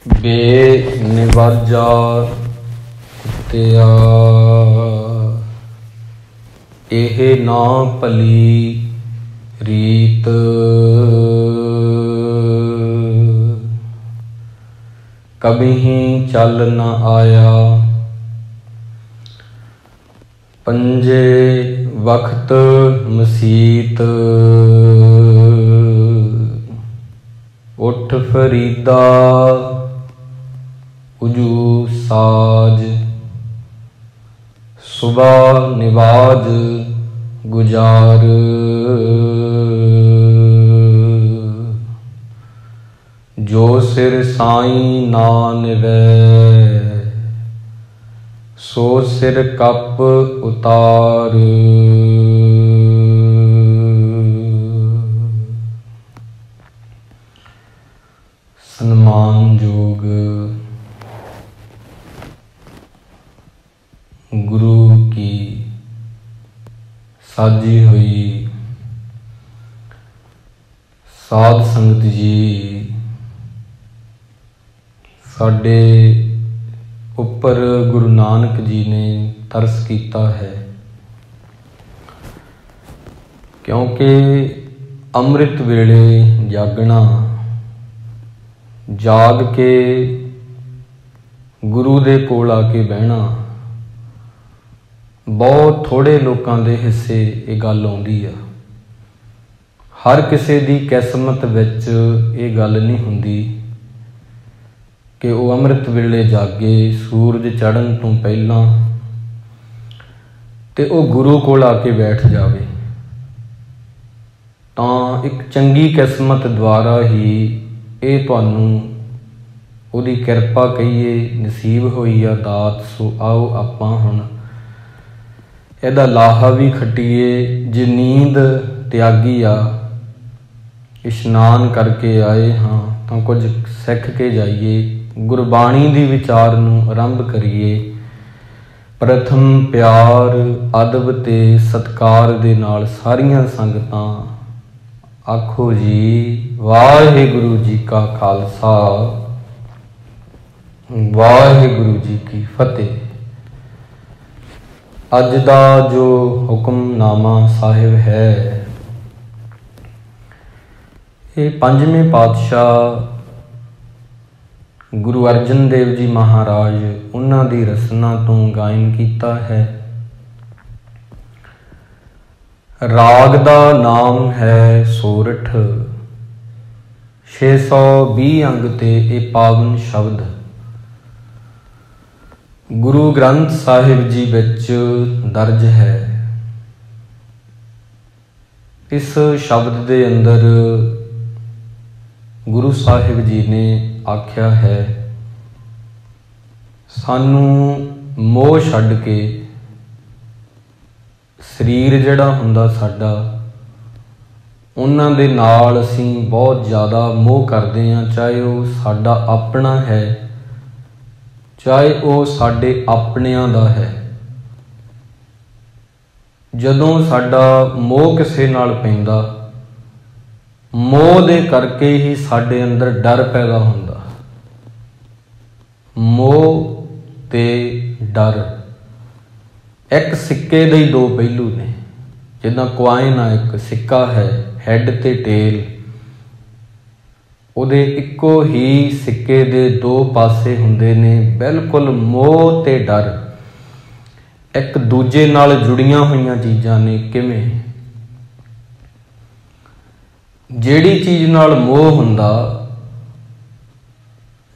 ਬੇਨਿਵਾਜਾ ਕੁੱਤਿਆ ਇਹ ਨਾ ਭਲੀ ਰੀਤ। ਕਬਹੀਂ ਚੱਲ ਨ ਆਇਆ ਪੰਜੇ ਵਖਤ ਮਸੀਤ। ਉੱਠ ਫਰੀਦਾ ਉਜੂ ਸਾਜ ਸੁਬਾ ਨਿਵਾਜ ਗੁਜ਼ਾਰ। ਜੋ ਸਿਰ ਸਾਈਂ ਨਾ ਨਿਵੈ ਸੋ ਸਿਰ ਕੱਪ ਉਤਾਰ। ਸਨਮਾਨਯੋਗ ਗੁਰੂ ਕੀ ਸਾਜੀ ਹੋਈ ਸਾਧ ਸੰਗਤ ਜੀ, ਸਾਡੇ ਉੱਪਰ ਗੁਰੂ ਨਾਨਕ ਜੀ ਨੇ ਤਰਸ ਕੀਤਾ ਹੈ, ਕਿਉਂਕਿ ਅੰਮ੍ਰਿਤ ਵੇਲੇ ਜਾਗਣਾ, ਜਾਗ ਕੇ ਗੁਰੂ ਦੇ ਕੋਲ ਆ ਕੇ ਬਹਿਣਾ ਬਹੁਤ ਥੋੜ੍ਹੇ ਲੋਕਾਂ ਦੇ ਹਿੱਸੇ ਇਹ ਗੱਲ ਆਉਂਦੀ ਆ। ਹਰ ਕਿਸੇ ਦੀ ਕਿਸਮਤ ਵਿੱਚ ਇਹ ਗੱਲ ਨਹੀਂ ਹੁੰਦੀ ਕਿ ਉਹ ਅੰਮ੍ਰਿਤ ਵੇਲੇ ਜਾਗੇ ਸੂਰਜ ਚੜ੍ਹਨ ਤੋਂ ਪਹਿਲਾਂ ਤੇ ਉਹ ਗੁਰੂ ਕੋਲ ਆ ਕੇ ਬੈਠ ਜਾਵੇ। ਤਾਂ ਇੱਕ ਚੰਗੀ ਕਿਸਮਤ ਦੁਆਰਾ ਹੀ ਇਹ ਤੁਹਾਨੂੰ ਉਹਦੀ ਕਿਰਪਾ ਕਹੀਏ ਨਸੀਬ ਹੋਈ ਆ ਦਾਤ। ਸੋ ਆਓ ਆਪਾਂ ਹੁਣ ਇਹਦਾ ਲਾਹਾ ਵੀ ਖੱਟੀਏ। ਜੇ ਨੀਂਦ ਤਿਆਗੀ ਆ, ਇਸ਼ਨਾਨ ਕਰਕੇ ਆਏ ਹਾਂ ਤਾਂ ਕੁਝ ਸਿੱਖ ਕੇ ਜਾਈਏ, ਗੁਰਬਾਣੀ ਦੀ ਵਿਚਾਰ ਨੂੰ ਆਰੰਭ ਕਰੀਏ। ਪ੍ਰਥਮ ਪਿਆਰ ਅਦਬ ਤੇ ਸਤਿਕਾਰ ਦੇ ਨਾਲ ਸਾਰੀਆਂ ਸੰਗਤਾਂ ਆਖੋ ਜੀ ਵਾਹਿਗੁਰੂ ਜੀ ਕਾ ਖਾਲਸਾ ਵਾਹਿਗੁਰੂ ਜੀ ਕੀ ਫਤਿਹ। ਅੱਜ ਦਾ ਜੋ ਹੁਕਮਨਾਮਾ ਸਾਹਿਬ ਹੈ, ਇਹ ਪੰਜਵੇਂ ਪਾਤਸ਼ਾਹ ਗੁਰੂ ਅਰਜਨ ਦੇਵ ਜੀ ਮਹਾਰਾਜ ਉਹਨਾਂ ਦੀ ਰਸਨਾ ਤੋਂ ਗਾਇਨ ਕੀਤਾ ਹੈ। ਰਾਗ ਦਾ ਨਾਮ ਹੈ ਸੋਰਠ। 620 ਅੰਗ ਤੇ ਇਹ ਪਾਵਨ ਸ਼ਬਦ ਗੁਰੂ ਗ੍ਰੰਥ ਸਾਹਿਬ ਜੀ ਵਿੱਚ ਦਰਜ ਹੈ। ਇਸ ਸ਼ਬਦ ਦੇ ਅੰਦਰ ਗੁਰੂ ਸਾਹਿਬ ਜੀ ਨੇ ਆਖਿਆ ਹੈ, ਸਾਨੂੰ ਮੋਹ ਛੱਡ ਕੇ ਸਰੀਰ ਜਿਹੜਾ ਹੁੰਦਾ ਸਾਡਾ, ਉਹਨਾਂ ਦੇ ਨਾਲ ਅਸੀਂ ਬਹੁਤ ਜ਼ਿਆਦਾ ਮੋਹ ਕਰਦੇ ਹਾਂ, ਚਾਹੇ ਉਹ ਸਾਡਾ ਆਪਣਾ ਹੈ, ਚਾਹੇ ਉਹ ਸਾਡੇ ਆਪਣਿਆਂ ਦਾ ਹੈ। ਜਦੋਂ ਸਾਡਾ ਮੋਹ ਕਿਸੇ ਨਾਲ ਪੈਂਦਾ, ਮੋਹ ਦੇ ਕਰਕੇ ਹੀ ਸਾਡੇ ਅੰਦਰ ਡਰ ਪੈਦਾ ਹੁੰਦਾ। ਮੋਹ ਤੇ ਡਰ ਇੱਕ ਸਿੱਕੇ ਦੇ ਹੀ ਦੋ ਪਹਿਲੂ ਨੇ। ਜਿੱਦਾਂ ਕੁਆਇਨ ਆ, ਇੱਕ ਸਿੱਕਾ ਹੈ, ਹੈਡ ਤੇ ਟੇਲ, ਉਹਦੇ ਇੱਕੋ ਹੀ ਸਿੱਕੇ ਦੇ ਦੋ ਪਾਸੇ ਹੁੰਦੇ ਨੇ। ਬਿਲਕੁਲ ਮੋਹ ਤੇ ਡਰ ਇੱਕ ਦੂਜੇ ਨਾਲ ਜੁੜੀਆਂ ਹੋਈਆਂ ਚੀਜ਼ਾਂ ਨੇ। ਕਿਵੇਂ? ਜਿਹੜੀ ਚੀਜ਼ ਨਾਲ ਮੋਹ ਹੁੰਦਾ,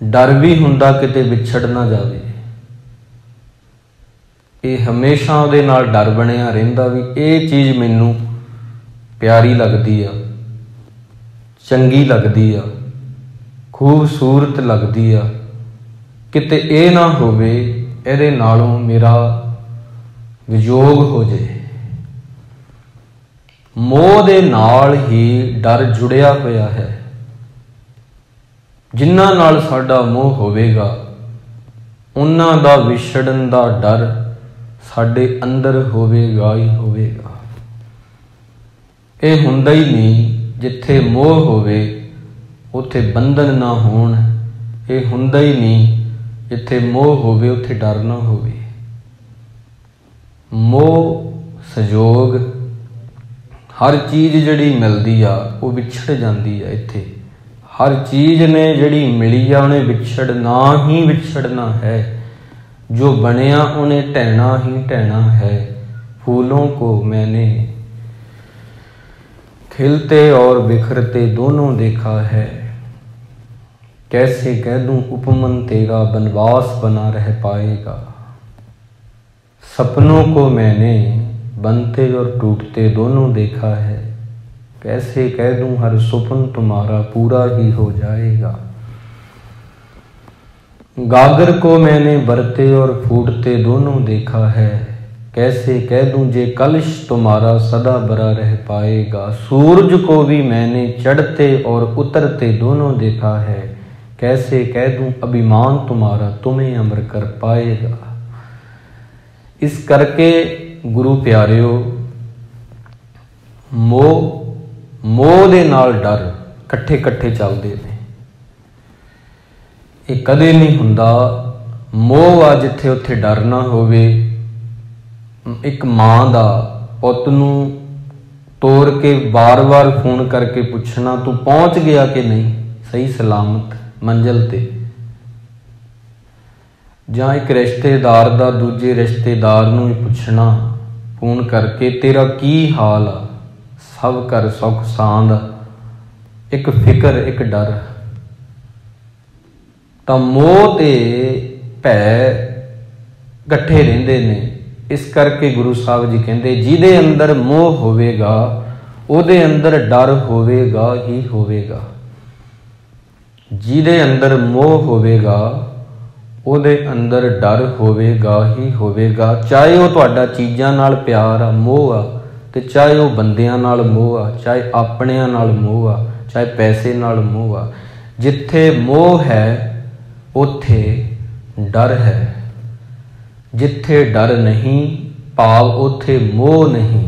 ਡਰ ਵੀ ਹੁੰਦਾ ਕਿਤੇ ਵਿਛੜ ਨਾ ਜਾਵੇ। ਇਹ ਹਮੇਸ਼ਾ ਉਹਦੇ ਨਾਲ ਡਰ ਬਣਿਆ ਰਹਿੰਦਾ ਵੀ ਇਹ ਚੀਜ਼ ਮੈਨੂੰ ਪਿਆਰੀ ਲੱਗਦੀ ਆ, ਚੰਗੀ ਲੱਗਦੀ ਆ, ਖੂਬਸੂਰਤ ਲੱਗਦੀ ਆ, ਕਿਤੇ ਇਹ ਨਾ ਹੋਵੇ ਇਹਦੇ ਨਾਲੋਂ ਮੇਰਾ ਵਿਯੋਗ ਹੋ ਜੇ। ਮੋਹ ਦੇ ਨਾਲ ਹੀ ਡਰ ਜੁੜਿਆ ਹੋਇਆ ਹੈ। ਜਿਨ੍ਹਾਂ ਨਾਲ ਸਾਡਾ ਮੋਹ ਹੋਵੇਗਾ, ਉਹਨਾਂ ਦਾ ਵਿਛੜਨ ਦਾ ਡਰ ਸਾਡੇ ਅੰਦਰ ਹੋਵੇਗਾ ਹੀ ਹੋਵੇਗਾ। ਇਹ ਹੁੰਦਾ ਹੀ ਨਹੀਂ। ਜਿੱਥੇ ਮੋਹ ਹੋਵੇ ਉੱਥੇ ਬੰਧਨ ਨਾ ਹੋਣ, ਇਹ ਹੁੰਦਾ ਹੀ ਨਹੀਂ। ਜਿੱਥੇ ਮੋਹ ਹੋਵੇ ਉੱਥੇ ਡਰ ਨਾ ਹੋਵੇ। ਮੋਹ ਸੰਜੋਗ हर चीज़ जिहड़ी मिलदी आ वो विछड़ जाती है। इत्थे हर चीज़ ने जिहड़ी मिली आ उन्हें विछड़ना ही विछड़ना है। जो बनिया उन्हें ढहना ही ढहना है। फूलों को मैंने खिलते और बिखरते दोनों देखा है। कैसे कह दूं उपमन तेरा बनवास बना रह पाएगा। सपनों को मैंने बनते और टूटते दोनों देखा है। कैसे कह दूं हर सुपन तुम्हारा पूरा ही हो जाएगा। गागर को मैंने बरते और फूटते दोनों देखा है। कैसे कह दूं जे कलश तुम्हारा सदा भरा रह पाएगा। सूरज को भी मैंने चढ़ते और उतरते दोनों देखा है। कैसे कह दूं अभिमान तुम्हारा तुम्हें अमर कर पाएगा। इस करके गुरु प्यारिओ मोह दे नाल डर कट्ठे कट्ठे चलते हैं। ये कदे नहीं हुंदा। मोह आ जिथे उत्थे डर ना होवे। एक माँ दा पुत नूं तोड़ के बार बार फोन करके पुछना तू पहुँच गया कि नहीं सही सलामत मंजिल ते। जां एक रिश्तेदार दा दूजे रिश्तेदार नूं पुछना फोन करके तेरा की हाल आ। सब कर सुख सांद एक फिक्र एक डर। तां मोह ते भै इकट्ठे रहिंदे ने। इस करके गुरु साहब जी कहंदे जिहदे अंदर मोह होवेगा उहदे अंदर डर होवेगा ही होवेगा। जिहदे अंदर मोह होवेगा ਉਹਦੇ ਅੰਦਰ डर होवेगा ही होवेगा। चाहे वो तुहाडा चीज़ां नाल प्यार आ मोह आ ते चाहे वो बंदियां नाल मोह आ चाहे अपनियां नाल मोह आ चाहे पैसे नाल मोह आ। जिथे मोह है उत्थे डर है। जिथे डर नहीं भाव उत्थे मोह नहीं।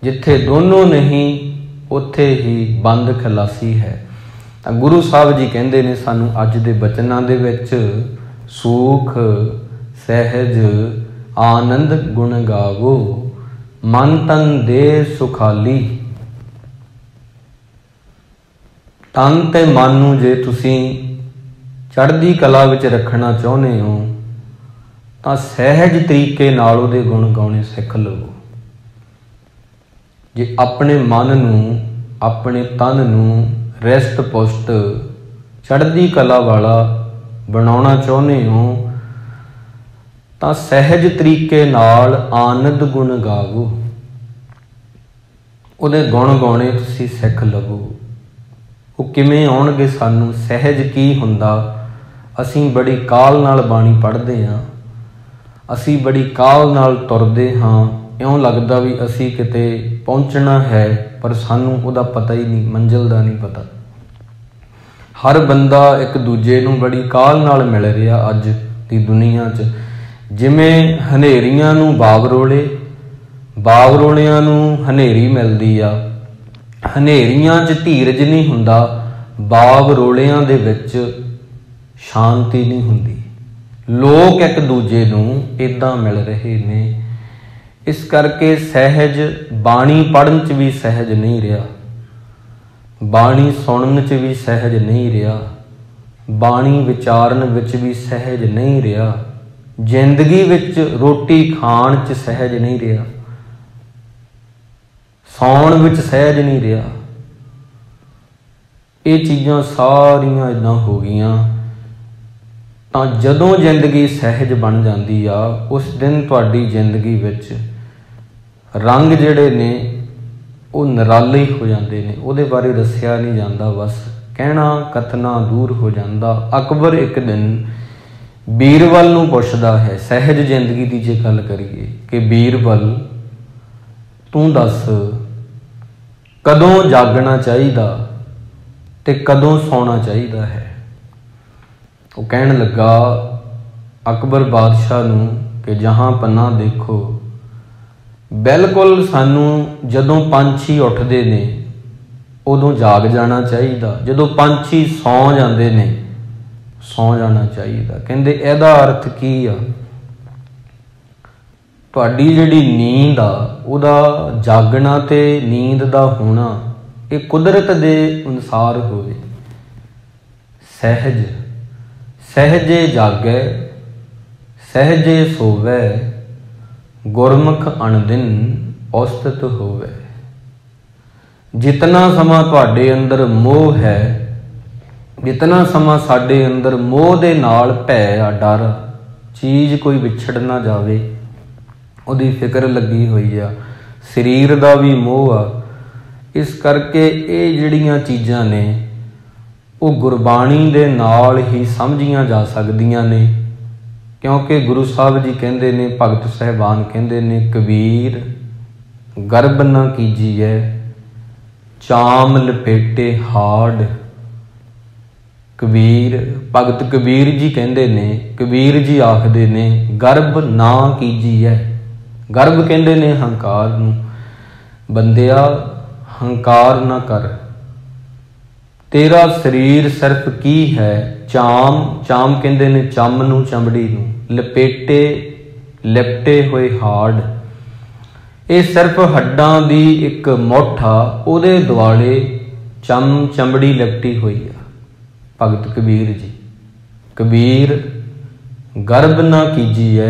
जिथे दोनों नहीं उत्थे ही बंद खलासी है। गुरु साहब जी कहते ने सानू अज दे बचनां दे विच सुख सहज आनंद गुण गावो मन तन दे सुखाली। तन ते मन नूं जे तुसीं चढ़दी कला विच रखना चाहुंदे हो तां सहज तरीके नाल उहदे गुण गाउणे सिख लवो। जे अपने मन नूं अपने तन नूं रिश्त पुष्ट चढ़दी कला वाला बनाउणा चाहुंदे हो तां सहज तरीके नाल आनंद गुण गावो। उहदे गुण गाउणे तुसीं सिख लवो। वो किवें आउणगे सानू सहज की हुंदा। असीं बड़ी काल नाल बाणी पढ़दे हां। असीं बड़ी काल नाल तुरदे हां। इउं लगदा भी असीं किते पहुंचना है पर सानू उहदा पता ही नहीं मंजिल दा नहीं पता। हर बंदा एक दूजे नूं बड़ी काल नाल मिल रहा अज दी दुनिया च। जिवें हनेरियां नूं बावरोले बावरोलियां नूं हनेरी मिलदी आ। हनेरियां च धीरज नहीं हुंदा बावरोलियां दे विच शांति नहीं हुंदी। लोग एक दूजे नूं इदां मिल रहे ने। इस करके सहज बाणी पढ़न च भी सहज नहीं रहा। बाणी सुनन च भी सहज नहीं रहा। बाणी विचारन विच भी सहज नहीं रहा। जिंदगी विच रोटी खाण च सहज नहीं रहा। सौण विच सहज नहीं रहा। ये चीज़ां सारियां इदां हो गईयां। तां जदों जिंदगी सहज बन जाती आ उस दिन तुहाडी जिंदगी विच रंग जिहड़े ने वो निराले हो जाते हैं। उहदे बारे दस्सिया नहीं जाता। बस कहना कथना दूर हो जाता। अकबर एक दिन बीरबल नूं पुछदा है सहज जिंदगी की जे गल करिए कि बीरबल तू दस कदों जागना चाहिए ते कदों सौना चाहिए है। वो कहन लगा अकबर बादशाह नूं कि जहाँ पन्ना देखो बिल्कुल सानू जदों पंछी उठते ने उदों जाग जाना चाहिए। जदों पंछी सौ जाते ने सौ जाना चाहिए। कहते इहदा अर्थ की आ, तुहाडी जिहड़ी नींद आ उहदा जागना ते नींद दा होना ये कुदरत दे अनुसार होवे। सहज सहजे जागै सहजे सोवै गुरमुख अणदिन औसत होवै। जितना समा तुहाडे अंदर मोह है, जितना समा साडे अंदर मोह दे नाल भै आ डर, चीज़ कोई विछड़ ना जावे उहदी फिक्र लगी हुई आ, शरीर दा भी मोह आ। इस करके ये जिहड़ियां चीज़ां ने वो गुरबाणी दे नाल ही समझियां जा सकदियां ने। क्योंकि गुरु साहब जी कहते ने, भगत साहिबान कहते ने, कबीर गर्भ न कीजिए चाम लपेटे हाड़। कबीर भगत कबीर जी कहते ने, कबीर जी आखते ने गर्भ ना कीजिए। गर्भ कहते ने हंकार नूं, बंदिया हंकार ना कर, तेरा शरीर सिर्फ की है चाम। चाम कहते ने चम नूं, चमड़ी नूं, लपेटे लिपटे हुए हाड़। ये सिर्फ हड्डां दी एक मुठ आ, उहदे दुआले चम चमड़ी लिपटी हुई आ। भगत कबीर जी, कबीर गर्भ ना कीजिए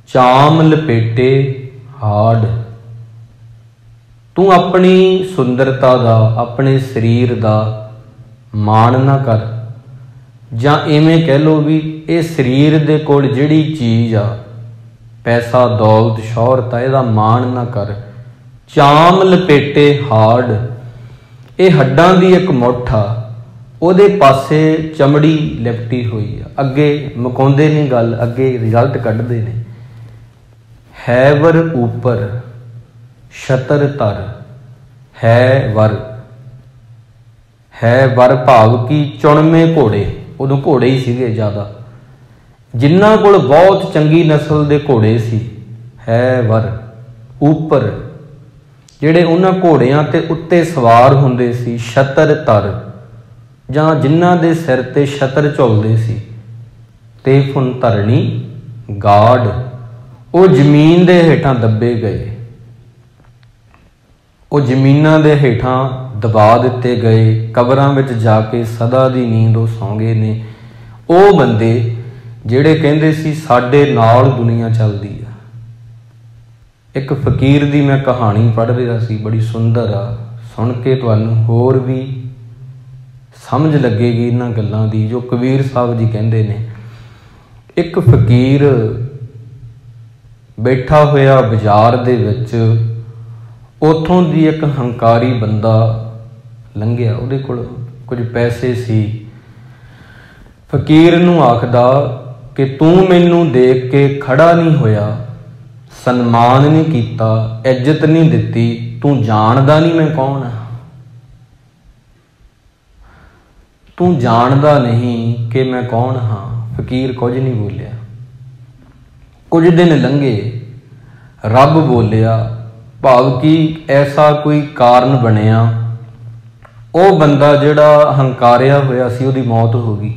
चाम लपेटे हाड़। तू अपनी सुंदरता दा, अपने शरीर दा माण ना कर, जां इवें कह लो भी ये शरीर दे कोल जिहड़ी चीज़ आ, पैसा दौलत शौहरत इहदा माण ना कर। चाम लपेटे हाड़, ये हड्डां दी एक मुठ आ, उहदे पासे चमड़ी लिपटी हुई आ। अगे मुकाउंदे नहीं गल, अगे रिजल्ट कढदे ने। हैवर ऊपर छतर तर है वर। है वर भाव की चुणमे घोड़े, उदों घोड़े ही सीगे ज़्यादा, जिन्हां कोल बहुत चंगी नस्ल दे घोड़े सी। है वर ऊपर जिहड़े उन्हां घोड़ियां ते उत्ते सवार हुंदे सी। छतर तर जां जिन्हां दे सिर ते छतर झुलदे सी। ते फुन धरणी गाड़, वो जमीन दे हेठां दबे गए, वो जमीनां दे हेठां दबा दिते गए, कबरां विच जाके सदा दी नींद वो सौ गए ने। वो बंदे जिहड़े कहंदे सी साडे नाल दुनिया चलदी आ। एक फकीर दी मैं कहानी पढ़ रहा सी, बड़ी सुंदर आ, सुन के तुहानूं होर भी समझ लगेगी इन्हां गल्लां दी जो कबीर साहब जी कहंदे ने। एक फकीर बैठा होया बाजार दे विच, उथों दी एक हंकारी बंदा लंघिया, उहदे कोल कुछ पैसे सी। फकीर नूं आखदा कि तू मैनू देख के खड़ा नहीं होया, सन्मान नहीं कीता, इज्जत नहीं दिती, तू जानदा नहीं मैं कौन हाँ, तू जानदा नहीं कि मैं कौन हाँ। फकीर कुछ नहीं बोलिया। कुछ दिन लंघे, रब बोलिया, भाव की ऐसा कोई कारण बनिया, वो बंदा जिहड़ा हंकारिया होया सी उहदी मौत हो गई।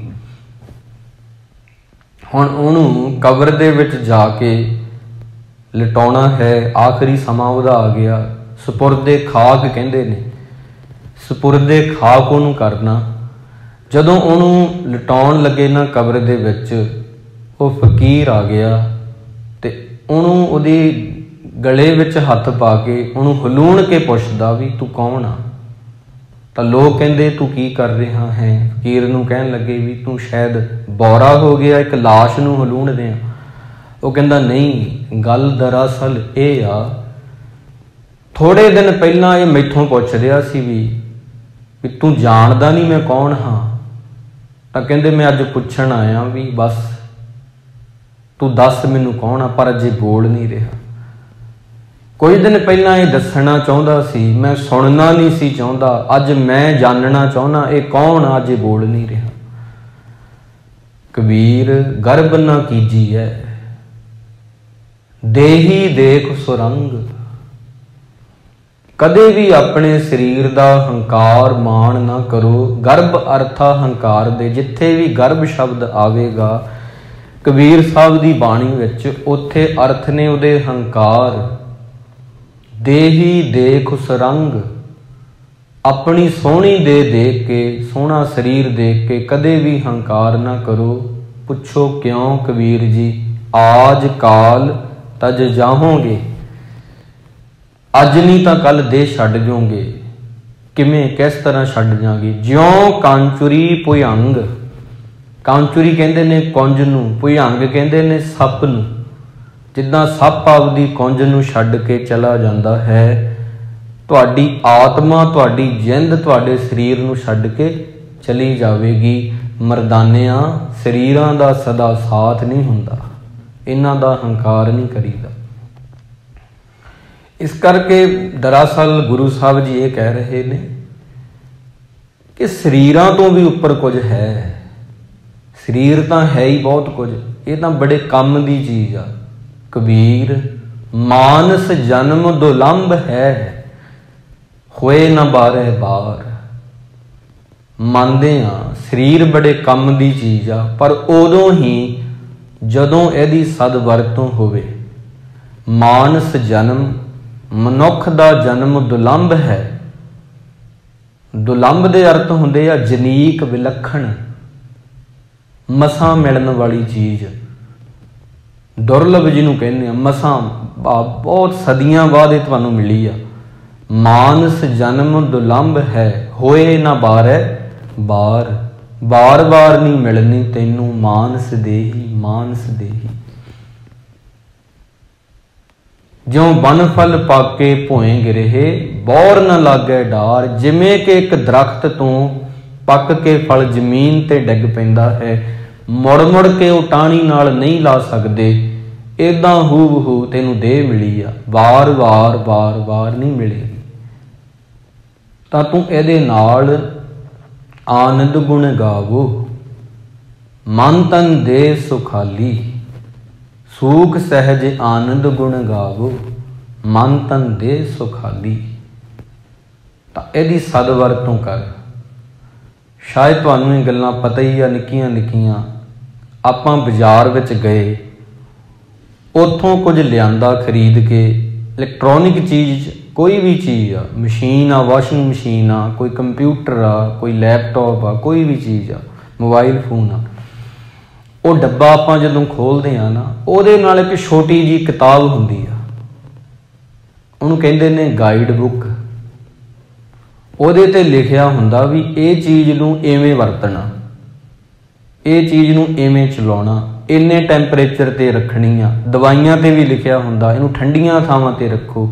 हुण उहनूं कबर दे विच जाके लटाउणा है, आखिरी समा उहदा आ गया। सपुरदे खाक कहंदे ने, सपुरदे खाक उहनूं करना। जदों उहनूं लटाउण लगे ना कबर दे विच, वो फकीर आ गया ते उहनूं उहदी गले विच हथ पा के उहनूं हलूण के पुछदा भी तू कौन आ। तो लोग कहंदे तू की कर रहा है। फकीर नूं कहण लगे भी तू शायद बौरा हो गया, एक लाश नूं हलूण दियां। वो कहंदा नहीं, गल दरअसल ये आ, थोड़े दिन पहलां ये मैथों पुछ रहा सी भी तू जानदा नहीं मैं कौन हाँ। तो कहंदे मैं अज पुछण आया भी बस तू दस मैनू कौन आ, पर अजे बोल नहीं रहा। कुछ दिन पहला ये दसना चाहता सी, मैं सुनना नहीं सी चाहता, अज मैं जानना चाहना ये कौन आ, अजे बोल नहीं रहा। कबीर गर्भ ना कीजिए देही देख सुरंग, कदे भी अपने शरीर का हंकार माण ना करो। गर्भ अर्था हंकार दे, जिथे भी गर्भ शब्द आवेगा कबीर साहब की बाणी विच, उत्थे अर्थ ने उहदे हंकार। देही देख उस रंग, अपनी सोहनी दे देख के, सोहना शरीर देख के कदे भी हंकार ना करो। पुछो क्यों कबीर जी, आज काल तज जाहोगे। अज नहीं तो कल दे छड्ड जाओगे। किवें, किस तरह छड्ड जाओगे? ज्यों कांचुरी भुजंग, कांचुरी कहंदे ने कुंज नूं, भुजंग कहंदे ने सप नूं। जिद्दां सप आपदी कुंज नूं छड्ड के चला जांदा है, तुहाडी आत्मा, तुहाडी जिंद तुहाडे शरीर नूं छड्ड के चली जावेगी। मरदानियां, शरीरां दा सदा साथ नहीं हुंदा, इन्हां दा हंकार नहीं करीदा। इस करके दरअसल गुरु साहब जी ये कह रहे ने कि शरीरां तो भी उपर कुछ है। शरीर तो है ही बहुत कुछ, ये तो बड़े कम की चीज़ आ। कबीर मानस जन्म दुलंभ है, होए न बारे बार। मानते हाँ शरीर बड़े कम की चीज़ आ, पर उदों ही जदों यदी सदवरतों होवे। मानस जन्म, मनुख दा जन्म दुलंभ है। दुलंभ दे अर्थ हुंदे आ जनीक, विलखण, मसां मिलण वाली चीज़। दुर्लभ जिन्हों कहने मसां, बहुत सदियां बाद ये तुहानूं मिली आ। मानस जन्म दुलंभ है, होए ना बारै बार। बार बार नहीं मिलनी तैनूं मानस देही, मानस देही। ज्यों बन फल पाके भोए गिरहे, बौर न लागे डार। जिमें कि एक दरख्त तो पक के फल जमीन ते डिग पैंदा है, मुड़ मुड़ के वो टाणी नाल नहीं ला सकते, इदां हूबहू तैनूं दे मिली आ, बार बार बार बार नहीं मिलेगी। तां तूं इहदे नाल आनंद गुण गावो, मन तन दे सुखाली। सूख सहज आनंद गुण गावो, मन तन दे सुखाली। तां इहदी सदवरतों कर। शायद तुहानूं ये गल्लां पता ही आ, निक्कियां निक्कियां। आपां बाजार विच गए, उत्थों कुछ लियांदा खरीद के, इलैक्ट्रॉनिक चीज़ कोई भी चीज़ आ, मशीन आ, वाशिंग मशीन आ, कोई कंप्यूटर आ, कोई लैपटॉप आ, कोई भी चीज़ आ, मोबाइल फोन आ। वो डब्बा आपां जदों खोलते हैं ना, उहदे नाल एक छोटी जी किताब हुंदी आ, उहनूं कहंदे ने गाइड बुक। उहदे ते लिखिया हुंदा भी ये चीज़ नूं इवें वरतना, ये चीज़ नूं इवें चलाउणा, इन्ने टैंपरेचर ते रखनी आ। दवाइयां ते भी लिखिया हुंदा इहनूं ठंडियां थावां ते रखो।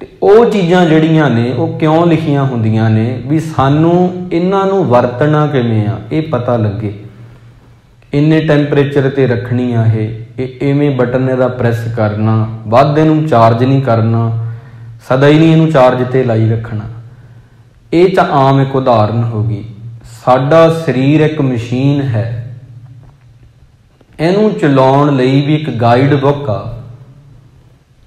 ते ਉਹ ਚੀਜ਼ਾਂ ਜਿਹੜੀਆਂ ਨੇ ਉਹ ਕਿਉਂ ਲਿਖੀਆਂ ਹੁੰਦੀਆਂ ਨੇ ਵੀ ਸਾਨੂੰ ਇਹਨਾਂ ਨੂੰ ਵਰਤਣਾ ਕਿਵੇਂ ਆ ਇਹ ਪਤਾ ਲੱਗੇ। ਇੰਨੇ ਟੈਂਪਰੇਚਰ ਤੇ ਰੱਖਣੀ ਆ ਇਹ ਐਵੇਂ ਬਟਨ ਇਹਦਾ ਪ੍ਰੈਸ ਕਰਨਾ, ਵੱਧ ਇਹਨੂੰ ਚਾਰਜ ਨਹੀਂ ਕਰਨਾ, ਸਦਾ ਹੀ ਨਹੀਂ ਇਹਨੂੰ ਚਾਰਜ ਤੇ ਲਾਈ ਰੱਖਣਾ। ਇਹ ਤਾਂ ਆਮ ਇੱਕ ਉਦਾਹਰਨ ਹੋ ਗਈ। ਸਾਡਾ ਸਰੀਰ ਇੱਕ ਮਸ਼ੀਨ ਹੈ, ਇਹਨੂੰ ਚਲਾਉਣ ਲਈ ਵੀ ਇੱਕ ਗਾਈਡ ਬੁੱਕ ਆ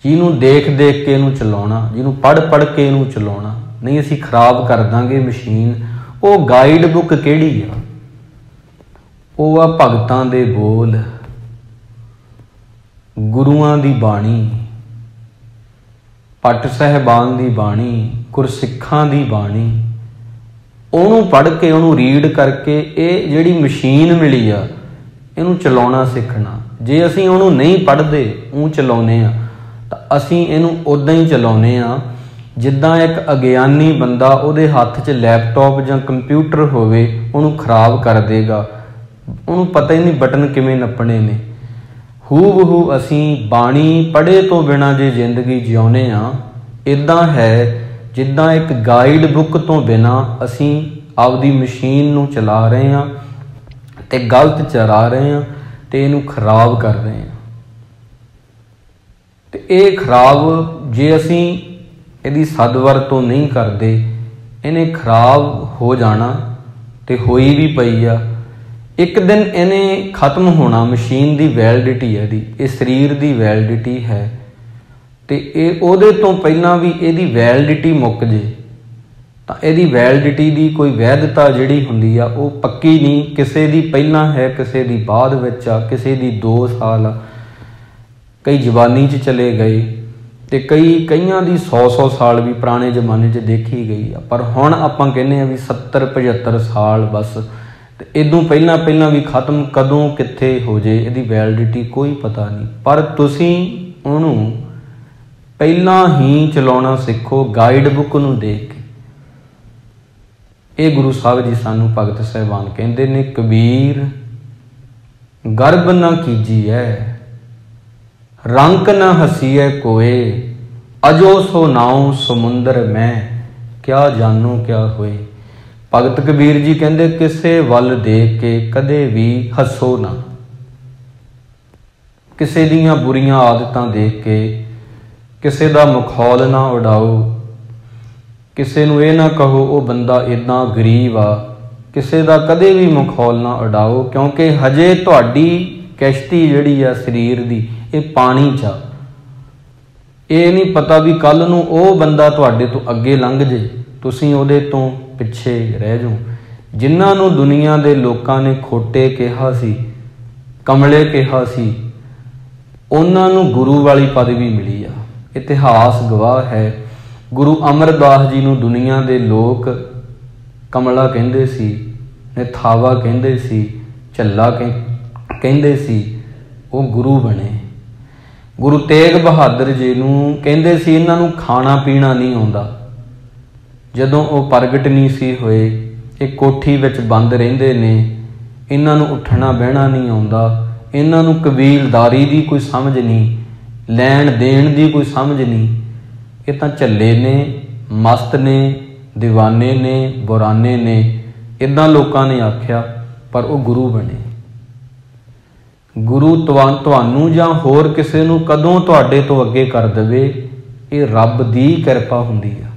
ਜਿਹਨੂੰ ਦੇਖ ਦੇਖ ਕੇ ਇਹਨੂੰ ਚਲਾਉਣਾ, ਜਿਹਨੂੰ ਪੜ੍ਹ ਪੜ੍ਹ ਕੇ ਇਹਨੂੰ ਚਲਾਉਣਾ। ਨਹੀਂ ਅਸੀਂ ਖਰਾਬ ਕਰ ਦਾਂਗੇ ਮਸ਼ੀਨ। ਉਹ ਗਾਈਡ ਬੁੱਕ ਕਿਹੜੀ ਆ? ਉਹ ਆ ਭਗਤਾਂ ਦੇ ਬੋਲ, ਗੁਰੂਆਂ ਦੀ ਬਾਣੀ, ਭੱਟ ਸਾਹਿਬਾਨ ਦੀ ਬਾਣੀ, ਗੁਰਸਿੱਖਾਂ ਦੀ ਬਾਣੀ। ਉਹਨੂੰ ਪੜ੍ਹ ਕੇ ਉਹਨੂੰ ਰੀਡ ਕਰਕੇ ਇਹ ਜਿਹੜੀ ਮਸ਼ੀਨ ਮਿਲੀ ਆ ਇਹਨੂੰ ਚਲਾਉਣਾ ਸਿੱਖਣਾ। ਜੇ ਅਸੀਂ ਉਹਨੂੰ ਨਹੀਂ ਪੜ੍ਹਦੇ ਉਹ ਚਲਾਉਂਦੇ ਆ ਤਾਂ ਅਸੀਂ ਇਹਨੂੰ ਉੱਦਾਂ ਹੀ ਚਲਾਉਂਦੇ ਆ ਜਿੱਦਾਂ ਇੱਕ ਅਗਿਆਨੀ ਬੰਦਾ ਉਹਦੇ ਹੱਥ 'ਚ ਲੈਪਟਾਪ ਜਾਂ ਕੰਪਿਊਟਰ ਹੋਵੇ ਉਹਨੂੰ ਖਰਾਬ ਕਰ ਦੇਗਾ, ਉਹਨੂੰ ਪਤਾ ਹੀ ਨਹੀਂ ਬਟਨ ਕਿਵੇਂ ਨੱਪਣੇ ਨੇ। ਹੂ ਬਹੂ ਅਸੀਂ ਬਾਣੀ ਪੜ੍ਹੇ ਤੋਂ ਬਿਨਾਂ ਜੇ ਜ਼ਿੰਦਗੀ ਜਿਉਂਦੇ ਆ, ਇੱਦਾਂ ਹੈ ਜਿੱਦਾਂ ਇੱਕ ਗਾਈਡ ਬੁੱਕ ਤੋਂ ਬਿਨਾਂ ਅਸੀਂ ਆਪਦੀ ਮਸ਼ੀਨ ਨੂੰ ਚਲਾ ਰਹੇ ਹਾਂ ਅਤੇ ਗਲਤ ਚਲਾ ਰਹੇ ਹਾਂ ਅਤੇ ਇਹਨੂੰ ਖਰਾਬ ਕਰ ਰਹੇ ਹਾਂ। ਅਤੇ ਇਹ ਖਰਾਬ ਜੇ ਅਸੀਂ ਇਹਦੀ ਸਦਵਰਤੋਂ ਨਹੀਂ ਕਰਦੇ ਇਹਨੇ ਖਰਾਬ ਹੋ ਜਾਣਾ ਅਤੇ ਹੋਈ ਵੀ ਪਈ ਆ। ਇੱਕ ਦਿਨ ਇਹਨੇ ਖਤਮ ਹੋਣਾ। ਮਸ਼ੀਨ ਦੀ ਵੈਲਿਡਿਟੀ ਹੈ ਇਹਦੀ, ਇਹ ਸਰੀਰ ਦੀ ਵੈਲਿਡਿਟੀ ਹੈ। ਤੇ ਇਹ ਉਹਦੇ ਤੋਂ ਪਹਿਲਾਂ ਵੀ ਇਹਦੀ ਵੈਲਿਡਿਟੀ ਮੁੱਕ ਜੇ ਤਾਂ ਇਹਦੀ ਵੈਲਿਡਿਟੀ ਦੀ ਕੋਈ ਵੈਧਤਾ ਜਿਹੜੀ ਹੁੰਦੀ ਆ ਉਹ ਪੱਕੀ ਨਹੀਂ। ਕਿਸੇ ਦੀ ਪਹਿਲਾਂ ਹੈ, ਕਿਸੇ ਦੀ ਬਾਅਦ ਵਿੱਚ ਆ, ਕਿਸੇ ਦੀ 2 ਸਾਲ ਆ, ਕਈ ਜਵਾਨੀ 'ਚ ਚਲੇ ਗਏ ਤੇ ਕਈਆਂ ਦੀ 100 ਸਾਲ ਵੀ ਪੁਰਾਣੇ ਜ਼ਮਾਨੇ 'ਚ ਦੇਖੀ ਗਈ ਆ। ਪਰ ਹੁਣ ਆਪਾਂ ਕਹਿੰਦੇ ਆ ਵੀ 70-75 ਸਾਲ ਬਸ, ਤੇ ਇਦੋਂ ਪਹਿਲਾਂ ਵੀ ਖਤਮ ਕਦੋਂ ਕਿੱਥੇ ਹੋ ਜੇ ਇਹਦੀ ਵੈਲਿਡਿਟੀ ਕੋਈ ਪਤਾ ਨਹੀਂ। ਪਰ ਤੁਸੀਂ ਉਹਨੂੰ ਪਹਿਲਾਂ ਹੀ ਚਲਾਉਣਾ ਸਿੱਖੋ ਗਾਈਡ ਬੁੱਕ ਨੂੰ ਦੇਖ ਕੇ। ਇਹ ਗੁਰੂ ਸਾਹਿਬ ਜੀ ਸਾਨੂੰ ਭਗਤ ਸਾਹਿਬਾਨ ਕਹਿੰਦੇ ਨੇ, ਕਬੀਰ ਗਰਬ ਨਾ ਕੀਜੀਐ ਰੰਕ ਨਾ ਹਸੀਐ ਕੋਏ, ਅਜੋ ਸੋ ਨਾਉ ਸਮੁੰਦਰ ਮੈਂ, ਕਿਆ ਜਾਨੋ ਕਿਆ ਹੋਏ। ਭਗਤ ਕਬੀਰ ਜੀ ਕਹਿੰਦੇ ਕਿਸੇ ਵੱਲ ਦੇਖ ਕੇ ਕਦੇ ਵੀ ਹੱਸੋ ਨਾ, ਕਿਸੇ ਦੀਆਂ ਬੁਰੀਆਂ ਆਦਤਾਂ ਦੇਖ ਕੇ ਕਿਸੇ ਦਾ ਮਖੌਲ ਨਾ ਉਡਾਓ, ਕਿਸੇ ਨੂੰ ਇਹ ਨਾ ਕਹੋ ਉਹ ਬੰਦਾ ਇੱਦਾਂ ਗਰੀਬ ਆ, ਕਿਸੇ ਦਾ ਕਦੇ ਵੀ ਮਖੌਲ ਨਾ ਉਡਾਓ, ਕਿਉਂਕਿ ਹਜੇ ਤੁਹਾਡੀ ਕਿਸ਼ਤੀ ਜਿਹੜੀ ਆ ਸਰੀਰ ਦੀ ਇਹ ਪਾਣੀ 'ਚ ਆ। ਇਹ ਨਹੀਂ ਪਤਾ ਵੀ ਕੱਲ ਨੂੰ ਉਹ ਬੰਦਾ ਤੁਹਾਡੇ ਤੋਂ ਅੱਗੇ ਲੰਘ ਜੇ, ਤੁਸੀਂ ਉਹਦੇ ਤੋਂ ਪਿੱਛੇ ਰਹਿ ਜਾਓ। ਜਿਨ੍ਹਾਂ ਨੂੰ ਦੁਨੀਆ ਦੇ ਲੋਕਾਂ ਨੇ ਖੋਟੇ ਕਿਹਾ ਸੀ, ਕਮਲੇ ਕਿਹਾ ਸੀ, ਉਹਨਾਂ ਨੂੰ ਗੁਰੂ ਵਾਲੀ ਪਦਵੀ ਮਿਲੀ ਆ। ਇਤਿਹਾਸ ਗਵਾਹ ਹੈ, ਗੁਰੂ ਅਮਰਦਾਸ ਜੀ ਨੂੰ ਦੁਨੀਆ ਦੇ ਲੋਕ ਕਮਲਾ ਕਹਿੰਦੇ ਸੀ, ਨਿਥਾਵਾ ਕਹਿੰਦੇ ਸੀ, ਝੱਲਾ ਕਹਿੰਦੇ ਸੀ, ਉਹ ਗੁਰੂ ਬਣੇ। ਗੁਰੂ ਤੇਗ ਬਹਾਦਰ ਜੀ ਨੂੰ ਕਹਿੰਦੇ ਸੀ ਇਹਨਾਂ ਨੂੰ ਖਾਣਾ ਪੀਣਾ ਨਹੀਂ ਆਉਂਦਾ। ਜਦੋਂ ਉਹ ਪ੍ਰਗਟ ਨਹੀਂ ਸੀ ਹੋਏ, ਇਹ ਕੋਠੀ ਵਿੱਚ ਬੰਦ ਰਹਿੰਦੇ ਨੇ, ਇਹਨਾਂ ਨੂੰ ਉੱਠਣਾ ਬਹਿਣਾ ਨਹੀਂ ਆਉਂਦਾ, ਇਹਨਾਂ ਨੂੰ ਕਬੀਲਦਾਰੀ ਦੀ ਕੋਈ ਸਮਝ ਨਹੀਂ, ਲੈਣ ਦੇਣ ਦੀ ਕੋਈ ਸਮਝ ਨਹੀਂ। ਇਹ ਤਾਂ ਝੱਲੇ ਨੇ, ਮਸਤ ਨੇ, ਦੀਵਾਨੇ ਨੇ, ਬੁਰਾਨੇ ਨੇ, ਇੱਦਾਂ ਲੋਕਾਂ ਨੇ ਆਖਿਆ, ਪਰ ਉਹ ਗੁਰੂ ਬਣੇ। ਗੁਰੂ ਤੁਹਾਨੂੰ ਜਾਂ ਹੋਰ ਕਿਸੇ ਨੂੰ ਕਦੋਂ ਤੁਹਾਡੇ ਤੋਂ ਅੱਗੇ ਕਰ ਦੇਵੇ, ਇਹ ਰੱਬ ਦੀ ਕਿਰਪਾ ਹੁੰਦੀ ਆ।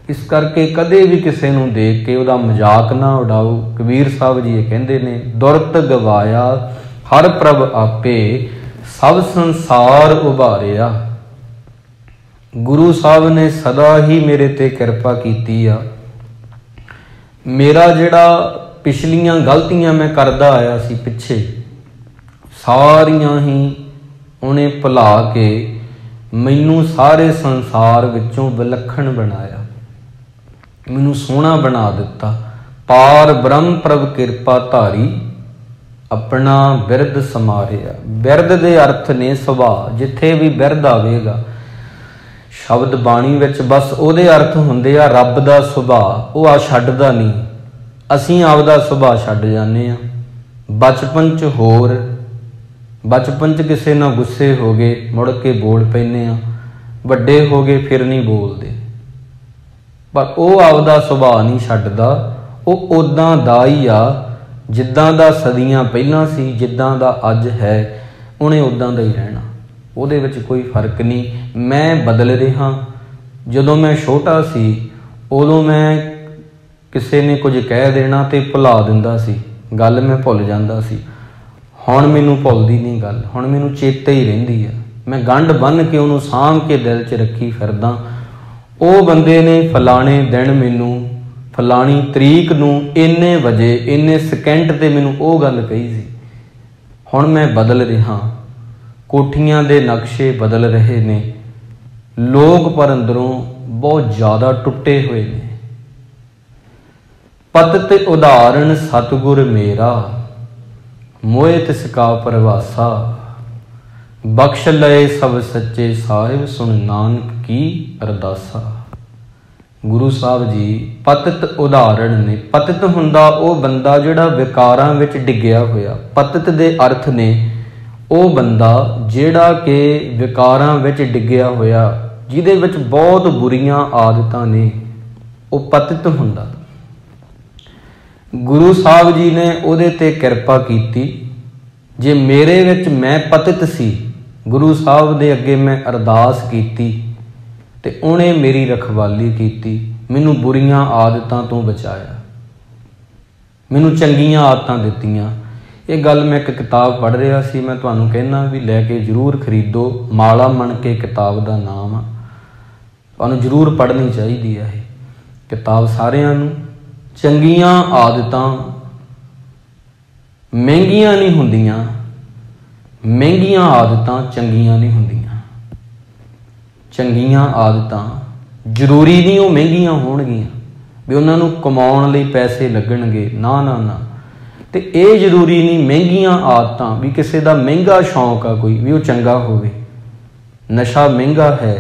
ਇਸ ਕਰਕੇ ਕਦੇ ਵੀ ਕਿਸੇ ਨੂੰ ਦੇਖ ਕੇ ਉਹਦਾ ਮਜ਼ਾਕ ਨਾ ਉਡਾਓ। ਕਬੀਰ ਸਾਹਿਬ ਜੀ ਇਹ ਕਹਿੰਦੇ ਨੇ, ਦੁਰਤ ਗਵਾਇਆ ਹਰ ਪ੍ਰਭ ਆਪੇ, ਸਭ ਸੰਸਾਰ ਉਭਾਰਿਆ। ਗੁਰੂ ਸਾਹਿਬ ਨੇ ਸਦਾ ਹੀ ਮੇਰੇ ਤੇ ਕਿਰਪਾ ਕੀਤੀ ਆ। ਮੇਰਾ ਜਿਹੜਾ ਪਿਛਲੀਆਂ ਗਲਤੀਆਂ ਮੈਂ ਕਰਦਾ ਆਇਆ ਸੀ ਪਿੱਛੇ, ਸਾਰੀਆਂ ਹੀ ਉਹਨੇ ਭੁਲਾ ਕੇ ਮੈਨੂੰ ਸਾਰੇ ਸੰਸਾਰ ਵਿੱਚੋਂ ਵਿਲੱਖਣ ਬਣਾਇਆ, ਮੈਨੂੰ ਸੋਹਣਾ ਬਣਾ ਦਿੱਤਾ। ਪਾਰ ਬ੍ਰਹਮ ਪ੍ਰਭ ਕਿਰਪਾ ਧਾਰੀ, ਆਪਣਾ ਬਿਰਦ ਸਮਾਰਿਆ। ਬਿਰਦ ਦੇ ਅਰਥ ਨੇ ਸੁਭਾਅ। ਜਿੱਥੇ ਵੀ ਬਿਰਦ ਆਵੇਗਾ ਸ਼ਬਦ ਬਾਣੀ ਵਿੱਚ, ਬਸ ਉਹਦੇ ਅਰਥ ਹੁੰਦੇ ਆ ਰੱਬ ਦਾ ਸੁਭਾਅ। ਉਹ ਛੱਡਦਾ ਨਹੀਂ, ਅਸੀਂ ਆਪਦਾ ਸੁਭਾਅ ਛੱਡ ਜਾਂਦੇ ਹਾਂ। ਬਚਪਨ 'ਚ ਹੋਰ, ਬਚਪਨ 'ਚ ਕਿਸੇ ਨਾਲ ਗੁੱਸੇ ਹੋ ਗਏ ਮੁੜ ਕੇ ਬੋਲ ਪੈਂਦੇ ਹਾਂ, ਵੱਡੇ ਹੋ ਗਏ ਫਿਰ ਨਹੀਂ ਬੋਲਦੇ। ਪਰ ਉਹ ਆਪਦਾ ਸੁਭਾਅ ਨਹੀਂ ਛੱਡਦਾ, ਉਹ ਉੱਦਾਂ ਦਾ ਹੀ ਆ ਜਿੱਦਾਂ ਦਾ ਸਦੀਆਂ ਪਹਿਲਾਂ ਸੀ, ਜਿੱਦਾਂ ਦਾ ਅੱਜ ਹੈ, ਉਹਨੇ ਉੱਦਾਂ ਦਾ ਹੀ ਰਹਿਣਾ। ਉਹਦੇ ਵਿੱਚ ਕੋਈ ਫਰਕ ਨਹੀਂ। ਮੈਂ ਬਦਲ ਰਿਹਾ। ਜਦੋਂ ਮੈਂ ਛੋਟਾ ਸੀ ਉਦੋਂ ਮੈਂ ਕਿਸੇ ਨੇ ਕੁਝ ਕਹਿ ਦੇਣਾ ਤੇ ਭੁਲਾ ਦਿੰਦਾ ਸੀ, ਗੱਲ ਮੈਂ ਭੁੱਲ ਜਾਂਦਾ ਸੀ। ਹੁਣ ਮੈਨੂੰ ਭੁੱਲਦੀ ਨਹੀਂ ਗੱਲ, ਹੁਣ ਮੈਨੂੰ ਚੇਤੇ ਹੀ ਰਹਿੰਦੀ ਆ। ਮੈਂ ਗੰਢ ਬੰਨ੍ਹ ਕੇ ਉਹਨੂੰ ਸਾਂਭ ਕੇ ਦਿਲ 'ਚ ਰੱਖੀ ਫਿਰਦਾ। ਉਹ ਬੰਦੇ ਨੇ ਫਲਾਣੇ ਦਿਨ ਮੈਨੂੰ, ਫਲਾਣੀ ਤਰੀਕ ਨੂੰ, ਇੰਨੇ ਵਜੇ, ਇੰਨੇ ਸਕਿੰਟ ਤੇ ਮੈਨੂੰ ਉਹ ਗੱਲ ਕਹੀ ਸੀ। ਹੁਣ ਮੈਂ ਬਦਲ ਰਿਹਾ। ਕੋਠੀਆਂ ਦੇ ਨਕਸ਼ੇ ਬਦਲ ਰਹੇ ਨੇ, ਲੋਕ ਪਰ ਅੰਦਰੋਂ ਬਹੁਤ ਜ਼ਿਆਦਾ ਟੁੱਟੇ ਹੋਏ ਨੇ। ਪਤਿਤ ਉਦਾਹਰਣ ਸਤਿਗੁਰ ਮੇਰਾ, ਮੋਹਿ ਤਿਸ ਕਾ ਪਰਵਾਸਾ। ਬਖਸ਼ ਲਏ ਸਭ ਸੱਚੇ ਸਾਹਿਬ, ਸੁਣ ਨਾਨਕ ਕੀ ਅਰਦਾਸਾ। ਗੁਰੂ ਸਾਹਿਬ ਜੀ ਪਤਿਤ ਉਦਾਹਰਣ ਨੇ। ਪਤਿਤ ਹੁੰਦਾ ਉਹ ਬੰਦਾ ਜਿਹੜਾ ਵਿਕਾਰਾਂ ਵਿੱਚ ਡਿੱਗਿਆ ਹੋਇਆ। ਪਤਿਤ ਦੇ ਅਰਥ ਨੇ ਉਹ ਬੰਦਾ ਜਿਹੜਾ ਕਿ ਵਿਕਾਰਾਂ ਵਿੱਚ ਡਿੱਗਿਆ ਹੋਇਆ, ਜਿਹਦੇ ਵਿੱਚ ਬਹੁਤ ਬੁਰੀਆਂ ਆਦਤਾਂ ਨੇ, ਉਹ ਪਤਿਤ ਹੁੰਦਾ। ਗੁਰੂ ਸਾਹਿਬ ਜੀ ਨੇ ਉਹਦੇ ਤੇ ਕਿਰਪਾ ਕੀਤੀ। ਜੇ ਮੇਰੇ ਵਿੱਚ ਮੈਂ ਪਤਿਤ ਸੀ, ਗੁਰੂ ਸਾਹਿਬ ਦੇ ਅੱਗੇ ਮੈਂ ਅਰਦਾਸ ਕੀਤੀ ਤੇ ਉਹਨੇ ਮੇਰੀ ਰਖਵਾਲੀ ਕੀਤੀ, ਮੈਨੂੰ ਬੁਰੀਆਂ ਆਦਤਾਂ ਤੋਂ ਬਚਾਇਆ, ਮੈਨੂੰ ਚੰਗੀਆਂ ਆਦਤਾਂ ਦਿੱਤੀਆਂ। ਇਹ ਗੱਲ मैं एक किताब पढ़ रहा सी, मैं तुहानू कहना भी लैके जरूर खरीदो। माला मन के किताब का नाम आ, तुहानू जरूर पढ़नी चाहिए है ये किताब। सारिਆਂ ਨੂੰ ਚੰਗੀਆਂ आदतां महंगियां नहीं ਹੁੰਦੀਆਂ, महंगियां आदतां चंगियां नहीं ਹੁੰਦੀਆਂ। ਚੰਗੀਆਂ आदतां ਜ਼ਰੂਰੀ नहीं वो महंगियां ਹੋਣਗੀਆਂ भी ਉਹਨਾਂ ਨੂੰ ਕਮਾਉਣ ਲਈ ਪੈਸੇ ਲੱਗਣਗੇ, ਨਾ ਨਾ ਨਾ। ਤੇ ਇਹ ਜ਼ਰੂਰੀ नहीं महंगियां आदतां भी किसी का महंगा शौक आ कोई भी वो चंगा होवे। नशा महंगा है,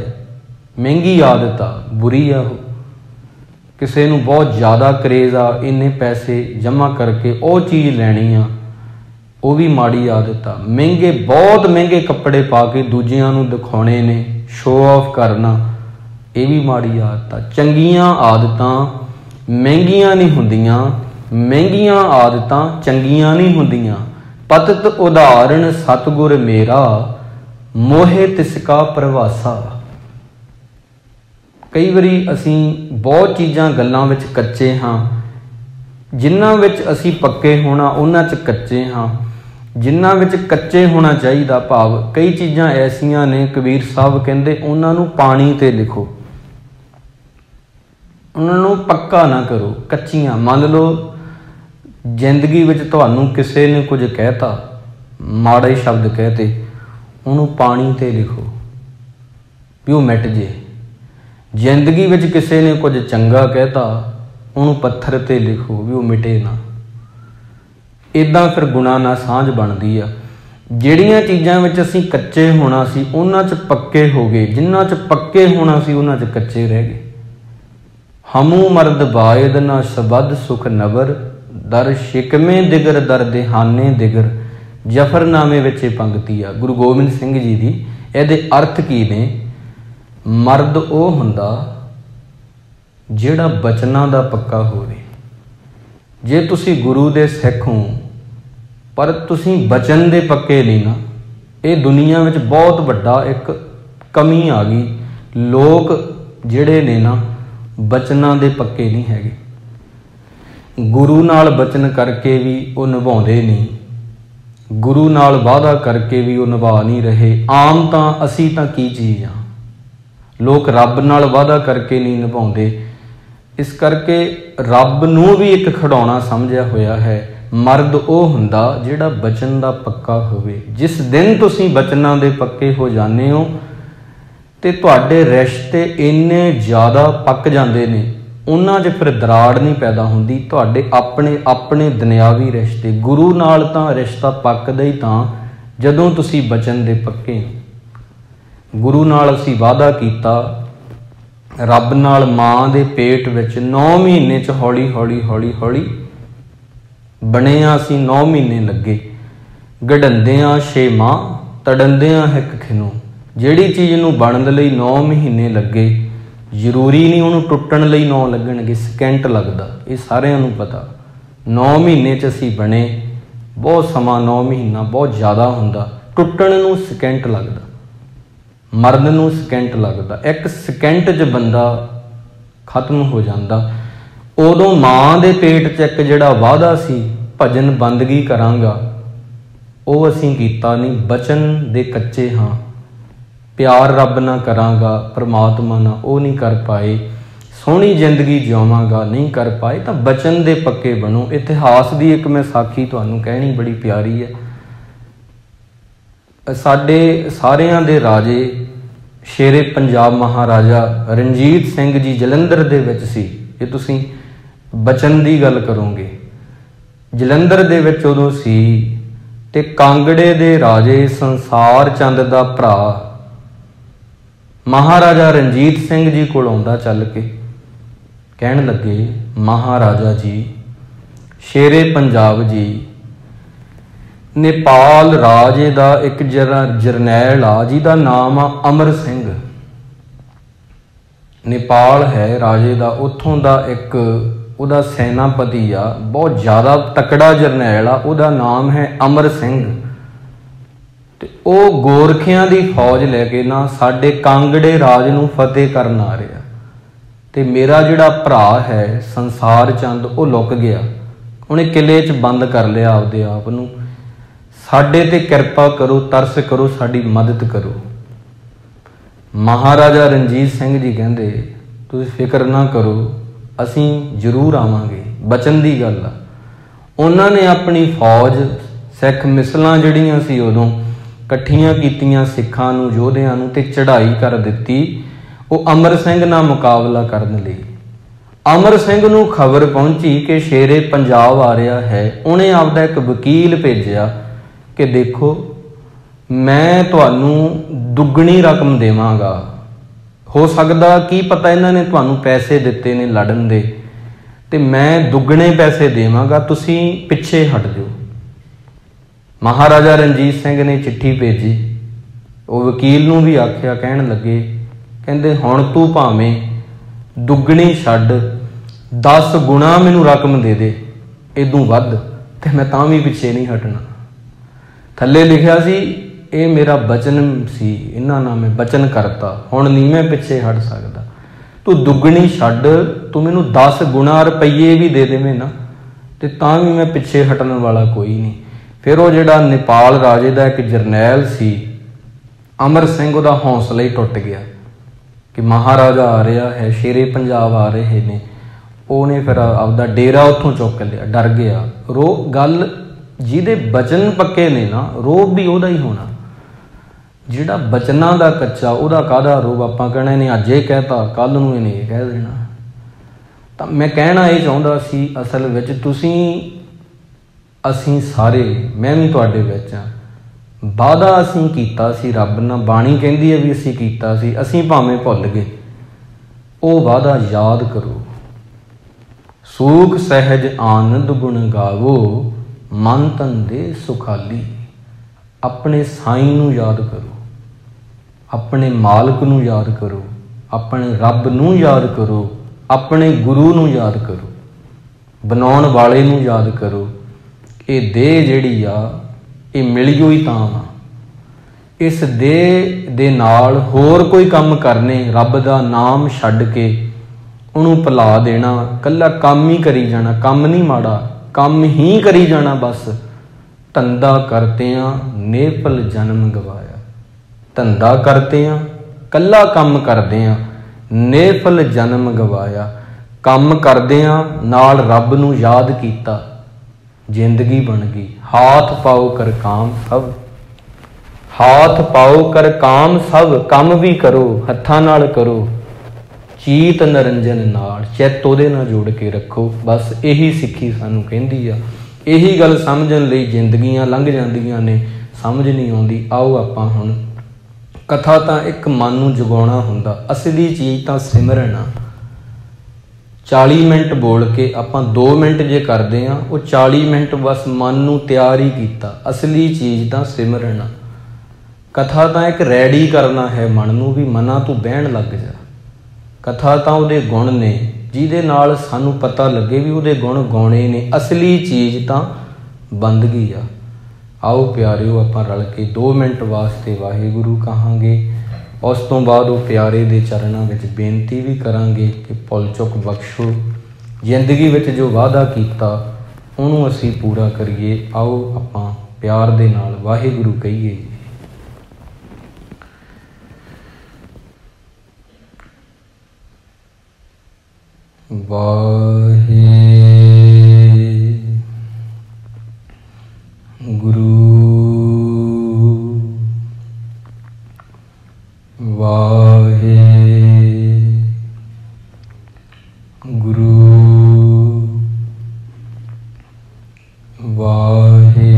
महंगी आदत आ, बुरी आ। वो किसी नूं बहुत ज़्यादा क्रेज़ आ, इन्ने पैसे जमा करके वो चीज़ लैनी आ, वो भी माड़ी आदत आ। महंगे बहुत महंगे कपड़े पा के दूजियां नूं दिखाने ने, शो ऑफ करना, ये भी माड़ी आदत आ। चंगियां आदतां महंगियां नहीं हुंदियां, महंगियां आदतां चंगियां नहीं हुंदियां। पतत उदाहरण सतगुर मेरा, मोहे तिसका प्रवासा। कई बारी असी बहुत चीज़ां गल्लां विच कच्चे हाँ, जिन्हां विच असी पक्के होना उन्हां च कच्चे हाँ, जिन्हां विच कच्चे होना चाहिए। भाव कई चीज़ां ऐसियां ने, कबीर साहब कहंदे उन्हां नूं पानी ते लिखो, उन्होंने पक्का ना करो, कच्चियां। मान लो जिंदगी विच तुहानू किसी ने कुछ कहता, माड़े शब्द कहते, उन्होंने पानी ते लिखो भी वो मिट जे। जिंदगी विच किसी ने कुछ चंगा कहता, उन्होंने पत्थर ते लिखो भी वो मिटे ना। इदां फिर गुणा ना सांझ बनती आ। जिहड़ियां चीज़ां विच असीं कच्चे होना सी उन्हां च पक्के हो गए, जिन्हां च पक्के होना सी उन्हां च कच्चे रह गए। हमू मर्द बायद ना सबद सुख नबर, दर शिकमे दिगर दर देहाने दिगर। जफरनामे विच पंक्ति आ गुरु गोबिंद सिंह जी दी। इहदे अर्थ की ने? मर्द वो हुंदा जिहड़ा बचनां दा पक्का होवे। जे तुसी गुरु दे सिख हो पर तुसी बचन दे पक्के नहीं ना, ये दुनिया विच बहुत वड्डा एक कमी आ गई। लोग जिहड़े ने ना बचनां दे पक्के नहीं हैगे। गुरु नाल बचन करके भी वो निभाउंदे नहीं, गुरु नाल वादा करके भी वो निभा नहीं रहे। आम तां असी तां की चीज़ आ, लोग रब नाल वादा करके नहीं निभाउंदे। इस करके रब नूं भी एक खिडौना समझिया होया है। मर्द वो हुंदा जिहड़ा बचन दा पक्का होवे। जिस दिन तुसीं बचनां दे पक्के हो जाने हो ते तुहाडे रिश्ते इन्ने ज़्यादा पक जाते हैं, उन्हां 'च फिर दराड़ नहीं पैदा होंदी। तुहाडे अपने अपने दुनियावी रिश्ते, गुरु नाल तां रिश्ता पकदा ही तां जदों तुसीं बचन दे पक्के हो। गुरु नाल असीं वादा कीता, रब नाल मां दे पेट विच 9 महीने च हौली हौली हौली हौली बणिया असीं 9 महीने लगे। गढ़ंदियां 6 माह, तड़ंदियां हिक खिनो। जिहड़ी चीज़ नूं बनन लई 9 महीने लगे, जरूरी नहीं उन्होंने टुटण लई 9 लगणगे, सकेंट लगदा। ये सारिਆਂ नूं पता। 9 महीने च असीं बने, बहुत समा 9 महीना बहुत ज़्यादा हुंदा। टुटण नूं सकेंट लगदा, मरन नूं सकेंट लगदा। एक सकेंट च बंदा खत्म हो जाता। उदों मां दे पेट च एक जिहड़ा वादा सी भजन बंदगी करांगा, वो असीं कीता नहीं। बचन दे कच्चे हाँ। प्यार रब ना करांगा, परमात्मा ना वो नहीं कर पाए। सोहनी जिंदगी जिवांगा, नहीं कर पाए। तो बचन दे पक्के बनो। इतिहास की एक मैं साखी तुहानूं कहनी बड़ी प्यारी है। साडे सारियां दे राजे शेरे पंजाब महाराजा रणजीत सिंह जी जलंधर दे विच सी। ये तुसीं बचन की गल करोगे, जलंधर दे विच उदों सी। ते कांगड़े दे राजे संसार चंद दा भरा महाराजा रणजीत सिंह जी कोल आउंदा चल के, कहण लगे, महाराजा जी, शेरे पंजाब जी, नेपाल राजे दा एक जरनैल आ जिहदा नाम आ अमर सिंह। नेपाल है राजे दा, उत्थों दा एक उहदा सैनापति आ, बहुत ज़्यादा तकड़ा जरनैल आ, उहदा नाम है अमर सिंह। ते ओ गोरखियां दी फौज लैके ना साडे कांगड़े राज नूं फतेह करन आ रहा। ते मेरा जिहड़ा भरा है संसार चंद वो लुक गया, उन्हें किले च बंद कर लिया आपदे आप नूं। साडे ते किरपा करो, तरस करो, साडी मदद करो। महाराजा रणजीत सिंह जी कहंदे तुसीं फिक्र ना करो, असीं जरूर आवांगे। बचन दी गल आ। उन्हां ने अपनी फौज सिख मिसलां जिहड़ियां सी उदों इकट्ठियां कीतियां सिखां नूं, योधियां नूं, ते चढ़ाई कर दित्ती वो अमर सिंह नाल मुकाबला करन लई। अमर सिंह नूं खबर पहुंची कि शेरे पंजाब आ रहा है। उन्हें आपदा एक वकील भेजिया कि देखो मैं तुहानूं दुगनी रकम देवांगा, हो सकदा की पता इन्हां ने तुहानूं पैसे दिते ने लड़न दे, ते मैं दुगने पैसे देवांगा, तुसीं पिछे हट जाओ। महाराजा रणजीत सिंह ने चिट्ठी भेजी। वो वकील नूं भी आख्या, कहण लगे कहंदे हुण तू भावें दुगनी छड्ड, 10 गुणा मैनूं रकम दे दे, इदों वध ते मैं तां भी पिछे नहीं हटना। थल्ले लिखिया सी ये मेरा बचन सी, इन्हां नाल मैं बचन करता, हुण नहीं मैं पिछे हट सकदा। तू दुगनी छड्ड, तू मैनूं 10 गुणा रुपये भी दे देवें ना, ते तां भी मैं पिछे हटण वाला कोई नहीं। फिर वो जिहड़ा नेपाल राजे का एक जरनैल सी अमर सिंह, उहदा हौसला ही टुट गया कि महाराजा आ रहा है, शेरे पंजाब आ रहे ने। उन्हें फिर आपदा डेरा उत्थों चुक लिया, डर गया। रो गल जिहदे बचन पक्के ने ना, रोब भी उहदा ही होना। जिहड़ा बचनां दा कच्चा, उहदा काहदा रोब। आपां कहना इहने अज ये कहता, कल नूं इहने ये कह देना। तां मैं कहना ये चाहुंदा सी असल विच तुसीं असीं सारे, मैं भी तुहाडे विच आ, वादा असीं कीता सी रब नाल, बाणी कहंदी है भी असीं कीता सी, असीं भावें भुल गए, वो वादा याद करो। सूख सहज आनंद गुण गावो, मन तन दे सुखाली। अपने साईं नूं याद करो, अपने मालक नूं याद करो, अपने रब नूं याद करो, अपने गुरु नूं याद करो, बनाउण वाले नूं याद करो। ये देह जिहड़ी आ ये मिली होई तां वा। इस देह दे नाल होर कोई काम करने, रब दा नाम छड्ड के उहनूं भुला देना, कल्ला काम ही करी जाना। काम नहीं माड़ा, काम ही करी जाना बस। धंधा करतियां नेफल जन्म गवाया। धंधा करतियां कल्ला काम करदियां नेफल जन्म गवाया। काम करदियां नाल रब नूं याद कीता, जिंदगी बन गई। हाथ पाओ कर काम सब, हाथ पाओ कर काम सब, काम भी करो हत्थां नाल करो, चीत नरंजन नाल, चित उहदे नाल जोड़ के रखो। बस यही सिੱਖੀ सानूं कहंदी आ। यही गल समझण लई जिंदगियां लंघ जांदियां ने, समझ नहीं आउंदी। आओ आपां हुण कथा तां एक मन नूं जगाउणा हुंदा, असली चीज़ तां सिमरन आ। 40 मिनट बोल के आपां 2 मिनट जे करदे आ, वो 40 मिनट बस मन नूं तैयार ही कीता। असली चीज़ तां सिमरन आ। कथा तां एक रैडी करना है मन नूं भी मना तू बहण लग जा। कथा तां उहदे गुण ने जिहदे नाल सानूं पता लगे भी उहदे गुण गौणे ने। असली चीज़ तां बंदगी आ। आओ प्यारिओ आपां रल के 2 मिनट वास्ते वाहिगुरू कहांगे। उस तो बाद वो प्यारे दे चरणों में बेनती भी करांगे कि भुल चुक बख्शो, जिंदगी विच जो वादा कीता उहनूं असीं पूरा करिए। आओ आपां प्यार दे नाल वाहिगुरू कहिए। वाहे गुरु वाहे गुरु वाहे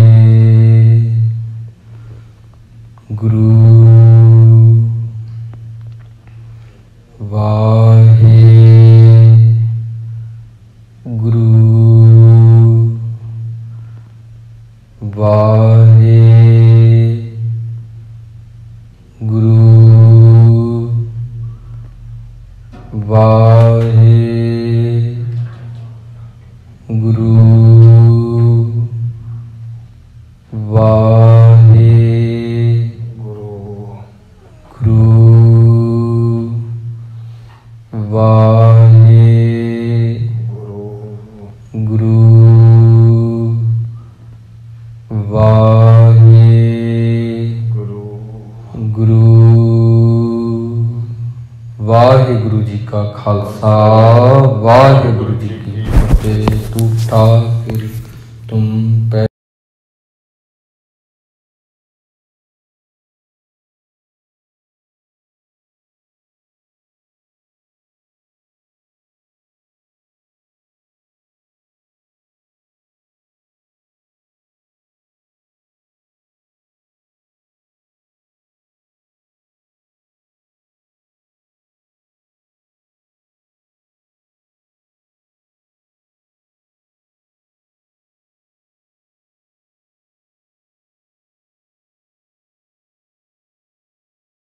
गुरु वाहे गुरु वाहे गुरु वाहे गुरु ਖਾਲਸਾ